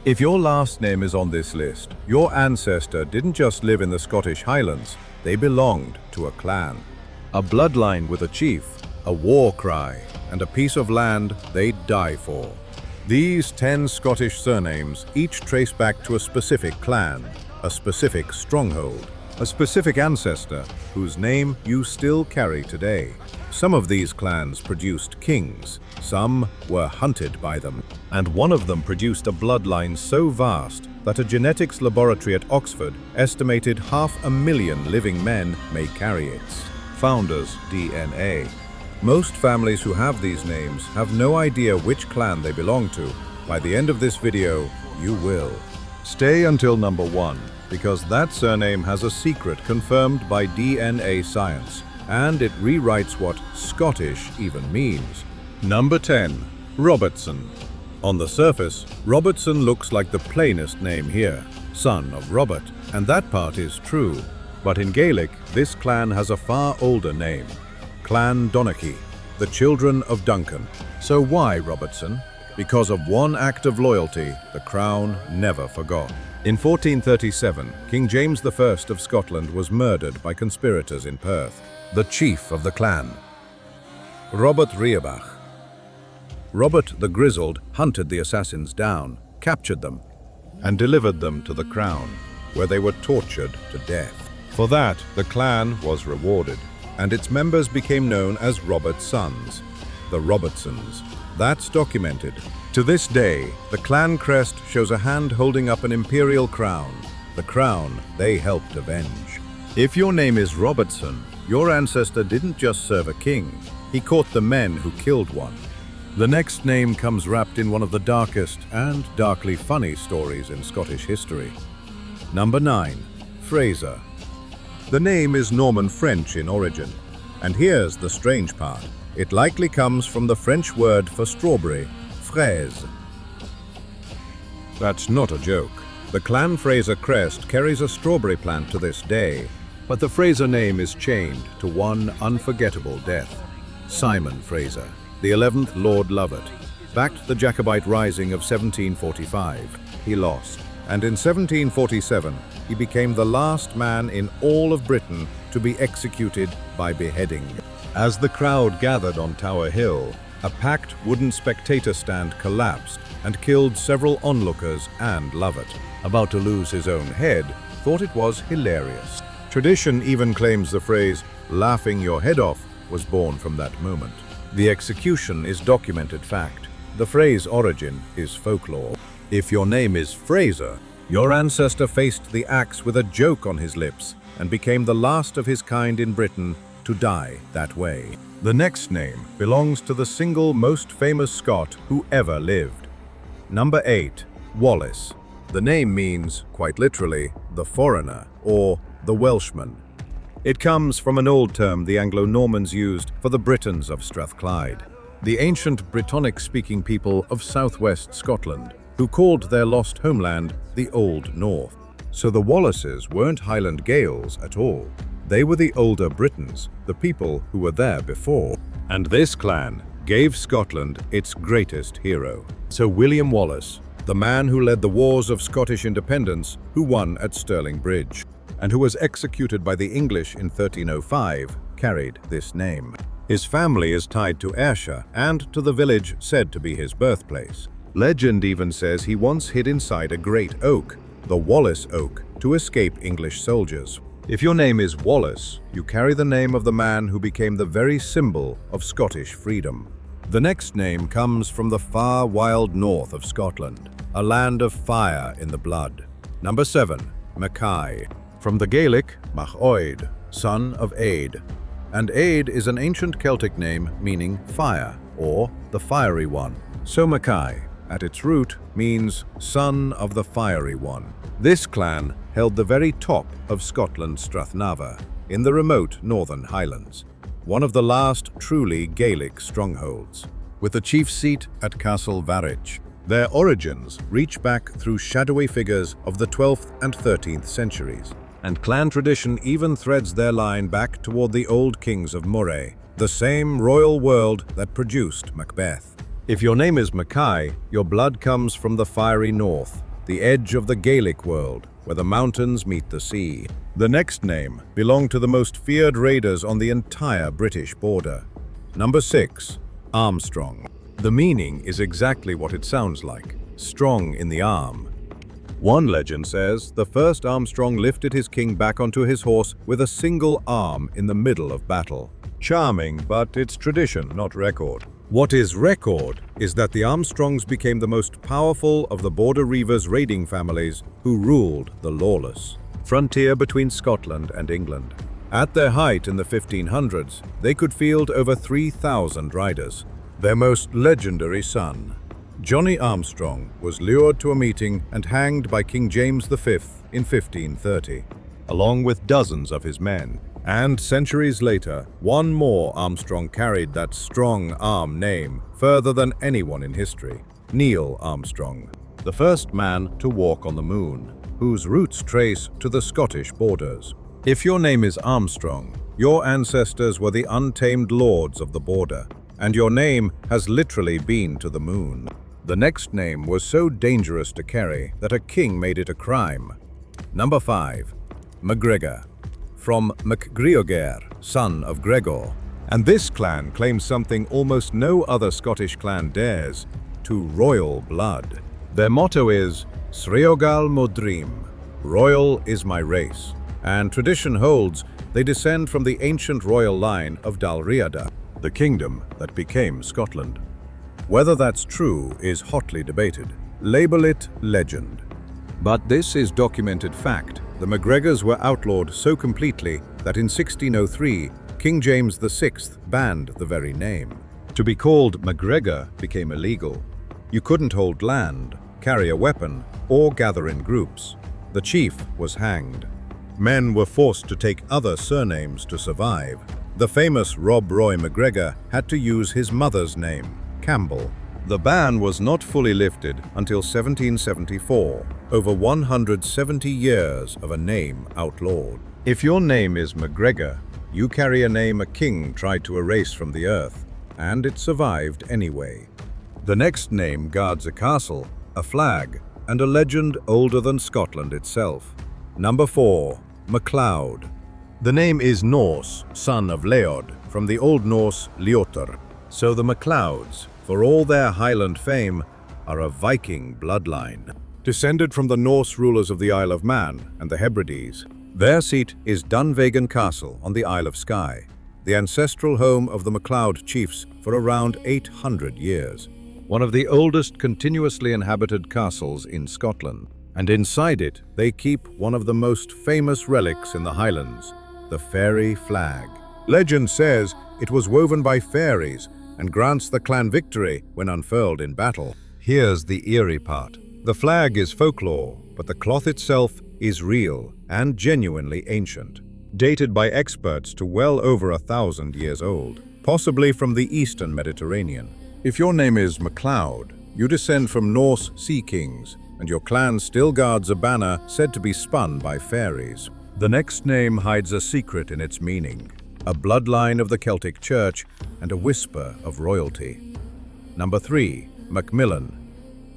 If your last name is on this list, your ancestor didn't just live in the Scottish Highlands, they belonged to a clan. A bloodline with a chief, a war cry, and a piece of land they'd die for. These 10 Scottish surnames each trace back to a specific clan, a specific stronghold, a specific ancestor whose name you still carry today. Some of these clans produced kings, some were hunted by them, and one of them produced a bloodline so vast that a genetics laboratory at Oxford estimated 500,000 living men may carry its founder's DNA. Most families who have these names have no idea which clan they belong to. By the end of this video, you will. Stay until number 1, because that surname has a secret confirmed by DNA science, and it rewrites what Scottish even means. Number 10. Robertson. On the surface, Robertson looks like the plainest name here, son of Robert, and that part is true. But in Gaelic, this clan has a far older name, Clan Donachie, the children of Duncan. So why Robertson? Because of one act of loyalty the crown never forgot. In 1437, King James I of Scotland was murdered by conspirators in Perth. The chief of the clan, Robert Reivers. Robert the Grizzled hunted the assassins down, captured them, and delivered them to the crown, where they were tortured to death. For that, the clan was rewarded, and its members became known as Robert's sons, the Robertsons. That's documented. To this day, the clan crest shows a hand holding up an imperial crown, the crown they helped avenge. If your name is Robertson, your ancestor didn't just serve a king, he caught the men who killed one. The next name comes wrapped in one of the darkest and darkly funny stories in Scottish history. Number 9. Fraser. The name is Norman French in origin, and here's the strange part. It likely comes from the French word for strawberry, fraise. That's not a joke. The Clan Fraser crest carries a strawberry plant to this day, but the Fraser name is chained to one unforgettable death. Simon Fraser, the 11th Lord Lovat, backed the Jacobite Rising of 1745. He lost, and in 1747 he became the last man in all of Britain to be executed by beheading. As the crowd gathered on Tower Hill, a packed wooden spectator stand collapsed and killed several onlookers, and Lovat, about to lose his own head, thought it was hilarious. Tradition even claims the phrase, "laughing your head off," was born from that moment. The execution is documented fact. The phrase origin is folklore. If your name is Fraser, your ancestor faced the axe with a joke on his lips and became the last of his kind in Britain to die that way. The next name belongs to the single most famous Scot who ever lived. Number 8. Wallace. The name means, quite literally, the foreigner, or the Welshman. It comes from an old term the Anglo-Normans used for the Britons of Strathclyde, the ancient Brittonic-speaking people of southwest Scotland, who called their lost homeland the Old North. So the Wallaces weren't Highland Gaels at all. They were the older Britons, the people who were there before. And this clan gave Scotland its greatest hero. So William Wallace, the man who led the wars of Scottish independence, who won at Stirling Bridge, and who was executed by the English in 1305, carried this name. His family is tied to Ayrshire and to the village said to be his birthplace. Legend even says he once hid inside a great oak, the Wallace Oak, to escape English soldiers. If your name is Wallace, you carry the name of the man who became the very symbol of Scottish freedom. The next name comes from the far wild north of Scotland, a land of fire in the blood. Number 7. MacKay. From the Gaelic, MacLeod, son of Aed. And Aed is an ancient Celtic name meaning fire, or the fiery one. So MacKay, at its root, means son of the fiery one. This clan held the very top of Scotland's Strathnava, in the remote northern Highlands, one of the last truly Gaelic strongholds, with the chief seat at Castle Varich. Their origins reach back through shadowy figures of the 12th and 13th centuries, and clan tradition even threads their line back toward the old kings of Moray, the same royal world that produced Macbeth. If your name is MacKay, your blood comes from the fiery north, the edge of the Gaelic world, where the mountains meet the sea. The next name belonged to the most feared raiders on the entire British border. Number 6. Armstrong. The meaning is exactly what it sounds like, strong in the arm. One legend says the first Armstrong lifted his king back onto his horse with a single arm in the middle of battle. Charming, but it's tradition, not record. What is record is that the Armstrongs became the most powerful of the Border Reivers raiding families who ruled the lawless frontier between Scotland and England. At their height in the 1500s, they could field over 3,000 riders. Their most legendary son, Johnny Armstrong, was lured to a meeting and hanged by King James V in 1530, along with dozens of his men. And centuries later, one more Armstrong carried that strong arm name further than anyone in history, Neil Armstrong, the first man to walk on the moon, whose roots trace to the Scottish borders. If your name is Armstrong, your ancestors were the untamed lords of the border, and your name has literally been to the moon. The next name was so dangerous to carry that a king made it a crime. Number 5. MacGregor. From MacGregor, son of Gregor. And this clan claims something almost no other Scottish clan dares, to royal blood. Their motto is Sreogal Modrim, royal is my race, and tradition holds they descend from the ancient royal line of Dalriada, the kingdom that became Scotland. Whether that's true is hotly debated. Label it legend. But this is documented fact. The MacGregors were outlawed so completely that in 1603, King James VI banned the very name. To be called MacGregor became illegal. You couldn't hold land, carry a weapon, or gather in groups. The chief was hanged. Men were forced to take other surnames to survive. The famous Rob Roy MacGregor had to use his mother's name, Campbell. The ban was not fully lifted until 1774, over 170 years of a name outlawed. If your name is MacGregor, you carry a name a king tried to erase from the earth, and it survived anyway. The next name guards a castle, a flag, and a legend older than Scotland itself. Number 4. MacLeod. The name is Norse, son of Leod, from the Old Norse Ljótr. So the MacLeods, for all their Highland fame, are a Viking bloodline. Descended from the Norse rulers of the Isle of Man and the Hebrides, their seat is Dunvegan Castle on the Isle of Skye, the ancestral home of the MacLeod chiefs for around 800 years. One of the oldest continuously inhabited castles in Scotland. And inside it, they keep one of the most famous relics in the Highlands, the fairy flag. Legend says it was woven by fairies and grants the clan victory when unfurled in battle. Here's the eerie part. The flag is folklore, but the cloth itself is real and genuinely ancient, dated by experts to well over 1,000 years old, possibly from the Eastern Mediterranean. If your name is MacLeod, you descend from Norse sea kings, and your clan still guards a banner said to be spun by fairies. The next name hides a secret in its meaning, a bloodline of the Celtic Church and a whisper of royalty. Number 3. MacMillan.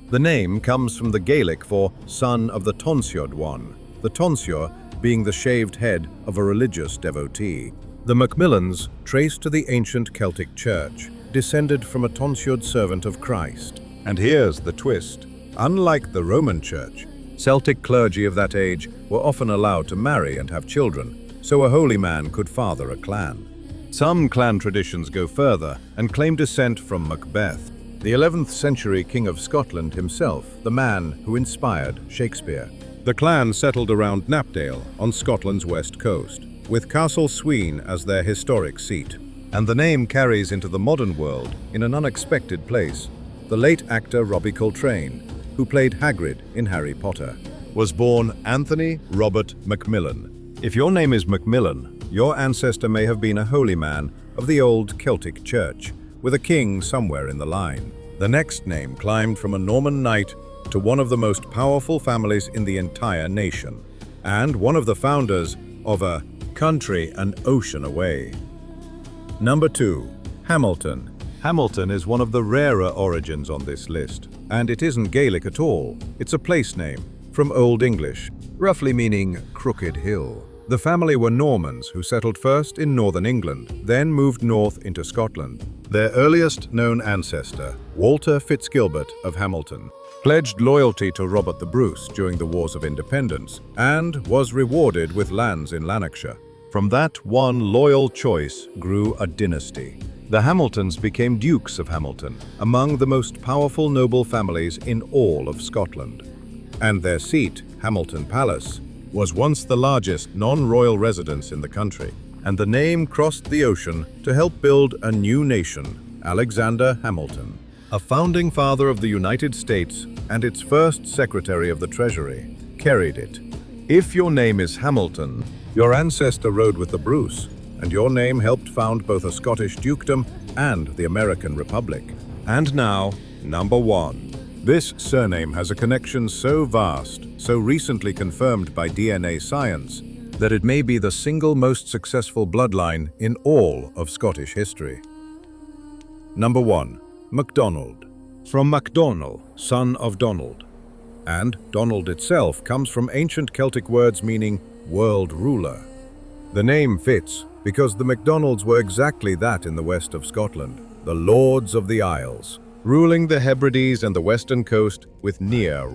The name comes from the Gaelic for son of the tonsured one, the tonsure being the shaved head of a religious devotee. The MacMillans, traced to the ancient Celtic Church, descended from a tonsured servant of Christ. And here's the twist. Unlike the Roman Church, Celtic clergy of that age were often allowed to marry and have children, so a holy man could father a clan. Some clan traditions go further and claim descent from Macbeth, the 11th century King of Scotland himself, the man who inspired Shakespeare. The clan settled around Knapdale on Scotland's west coast, with Castle Sween as their historic seat. And the name carries into the modern world in an unexpected place. The late actor Robbie Coltrane, who played Hagrid in Harry Potter, was born Anthony Robert MacMillan. If your name is MacMillan, your ancestor may have been a holy man of the old Celtic Church, with a king somewhere in the line. The next name climbed from a Norman knight to one of the most powerful families in the entire nation, and one of the founders of a country an ocean away. Number 2. Hamilton. Hamilton is one of the rarer origins on this list. And it isn't Gaelic at all. It's a place name, from Old English, roughly meaning crooked hill. The family were Normans who settled first in northern England, then moved north into Scotland. Their earliest known ancestor, Walter Fitzgilbert of Hamilton, pledged loyalty to Robert the Bruce during the Wars of Independence and was rewarded with lands in Lanarkshire. From that one loyal choice grew a dynasty. The Hamiltons became Dukes of Hamilton, among the most powerful noble families in all of Scotland. And their seat, Hamilton Palace, was once the largest non-royal residence in the country, and the name crossed the ocean to help build a new nation, Alexander Hamilton, a founding father of the United States and its first Secretary of the Treasury, carried it. If your name is Hamilton, your ancestor rode with the Bruce, and your name helped found both a Scottish dukedom and the American Republic. And now, number 1. This surname has a connection so vast, so recently confirmed by DNA science, that it may be the single most successful bloodline in all of Scottish history. Number 1. MacDonald. From MacDonald, son of Donald. And Donald itself comes from ancient Celtic words meaning world ruler. The name fits because the MacDonalds were exactly that in the west of Scotland, the Lords of the Isles, ruling the Hebrides and the western coast with near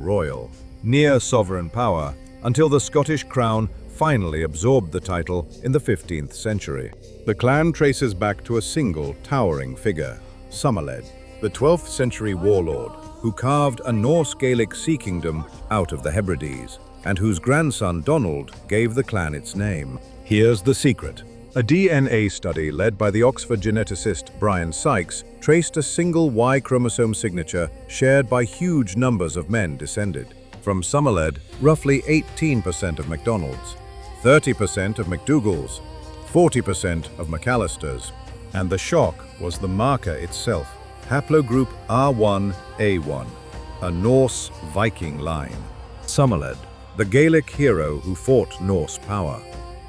sovereign power, until the Scottish crown finally absorbed the title in the 15th century. The clan traces back to a single towering figure, Somerled, the 12th century warlord who carved a Norse-Gaelic sea kingdom out of the Hebrides, and whose grandson Donald gave the clan its name. Here's the secret. A DNA study led by the Oxford geneticist Brian Sykes traced a single Y chromosome signature shared by huge numbers of men descended. From Somerled, roughly 18% of MacDonalds, 30% of MacDougals, 40% of McAllisters. And the shock was the marker itself, haplogroup R1A1, a Norse Viking line. Somerled, the Gaelic hero who fought Norse power,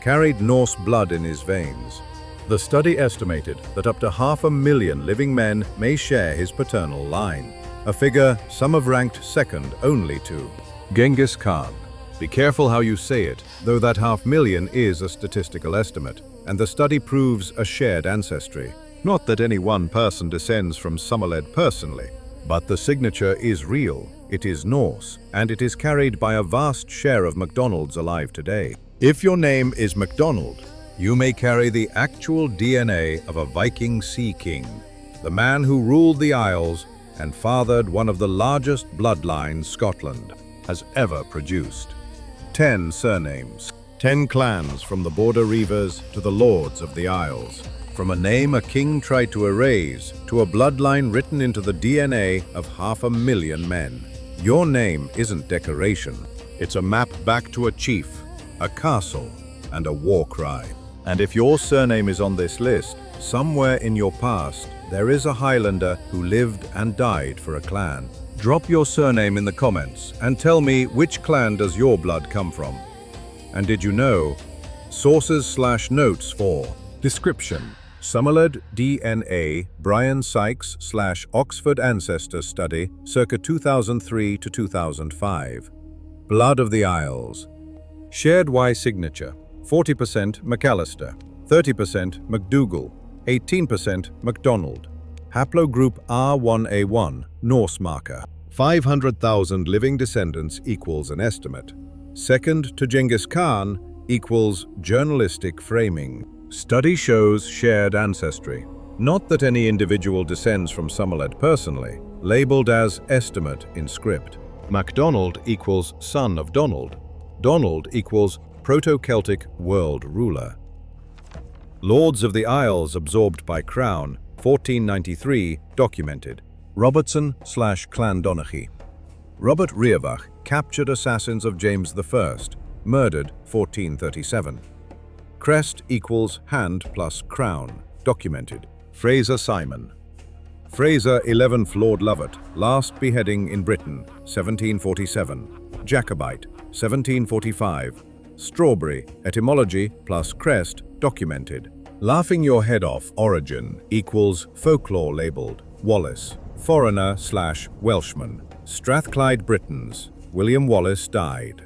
carried Norse blood in his veins. The study estimated that up to 500,000 living men may share his paternal line, a figure some have ranked second only to Genghis Khan. Be careful how you say it, though that 500,000 is a statistical estimate, and the study proves a shared ancestry. Not that any one person descends from Somerled personally, but the signature is real, it is Norse, and it is carried by a vast share of MacDonalds alive today. If your name is MacDonald, you may carry the actual DNA of a Viking sea king, the man who ruled the Isles and fathered one of the largest bloodlines Scotland has ever produced. 10 surnames, 10 clans from the Border Reivers to the Lords of the Isles. From a name a king tried to erase to a bloodline written into the DNA of 500,000 men. Your name isn't decoration. It's a map back to a chief, a castle, and a war cry. And if your surname is on this list, somewhere in your past, there is a Highlander who lived and died for a clan. Drop your surname in the comments and tell me which clan does your blood come from. And did you know? Sources/notes for description: Somerled DNA, Brian Sykes / Oxford Ancestor Study, circa 2003 to 2005. Blood of the Isles. Shared Y signature, 40% McAllister, 30% MacDougall, 18% MacDonald. Haplogroup R1A1, Norse marker. 500,000 living descendants equals an estimate. Second to Genghis Khan equals journalistic framing. Study shows shared ancestry. Not that any individual descends from Somerled personally, labeled as estimate in script. MacDonald equals son of Donald. Donald equals Proto-Celtic world ruler. Lords of the Isles absorbed by Crown, 1493, documented. Robertson / Clan Donaghy. Robert Reivers captured assassins of James I, murdered 1437. Crest equals hand plus crown, documented. Fraser Simon. Fraser 11th Lord Lovat, last beheading in Britain, 1747. Jacobite, 1745. Strawberry, etymology plus crest, documented. Laughing your head off origin equals folklore labeled. Wallace, foreigner / Welshman. Strathclyde Britons. William Wallace died.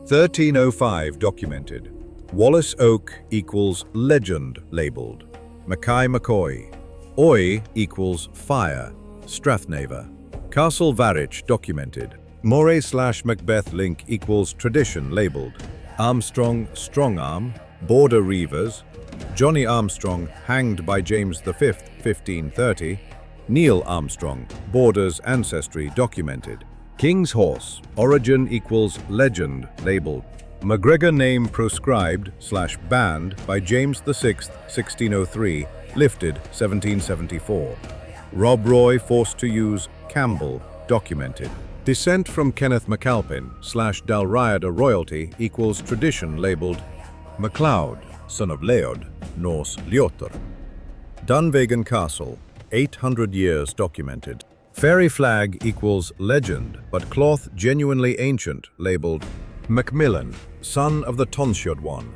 1305 documented. Wallace Oak equals legend labeled. MacKay McCoy. Oi equals fire. Strathnaver. Castle Varich documented. Moray/Macbeth link equals tradition labeled. Armstrong Strongarm. Border Reivers. Johnny Armstrong hanged by James V, 1530. Neil Armstrong. Borders Ancestry documented. King's Horse. Origin equals legend labeled. MacGregor name proscribed/banned by James VI, 1603. Lifted 1774. Rob Roy forced to use Campbell documented. Descent from Kenneth MacAlpin/Dalriada royalty equals tradition labeled. MacLeod, son of Leod, Norse Ljótur. Dunvegan Castle, 800 years documented. Fairy flag equals legend, but cloth genuinely ancient labeled. MacMillan, son of the Tonsiod one.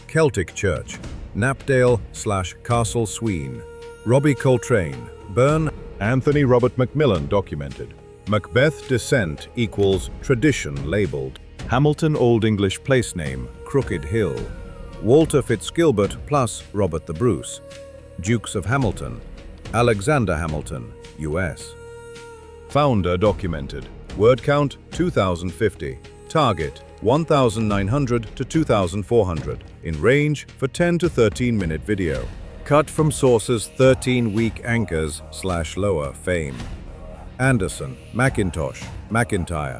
Celtic Church, Knapdale/Castle Sween. Robbie Coltrane, Burn. Anthony Robert MacMillan documented. Macbeth descent equals tradition labeled. Hamilton Old English place name, Crooked Hill. Walter Fitzgilbert plus Robert the Bruce. Dukes of Hamilton. Alexander Hamilton, US. Founder documented. Word count 2050. Target 1900 to 2400. In range for 10 to 13 minute video. Cut from sources 13-week anchors/lower fame. Anderson, Macintosh, McIntyre.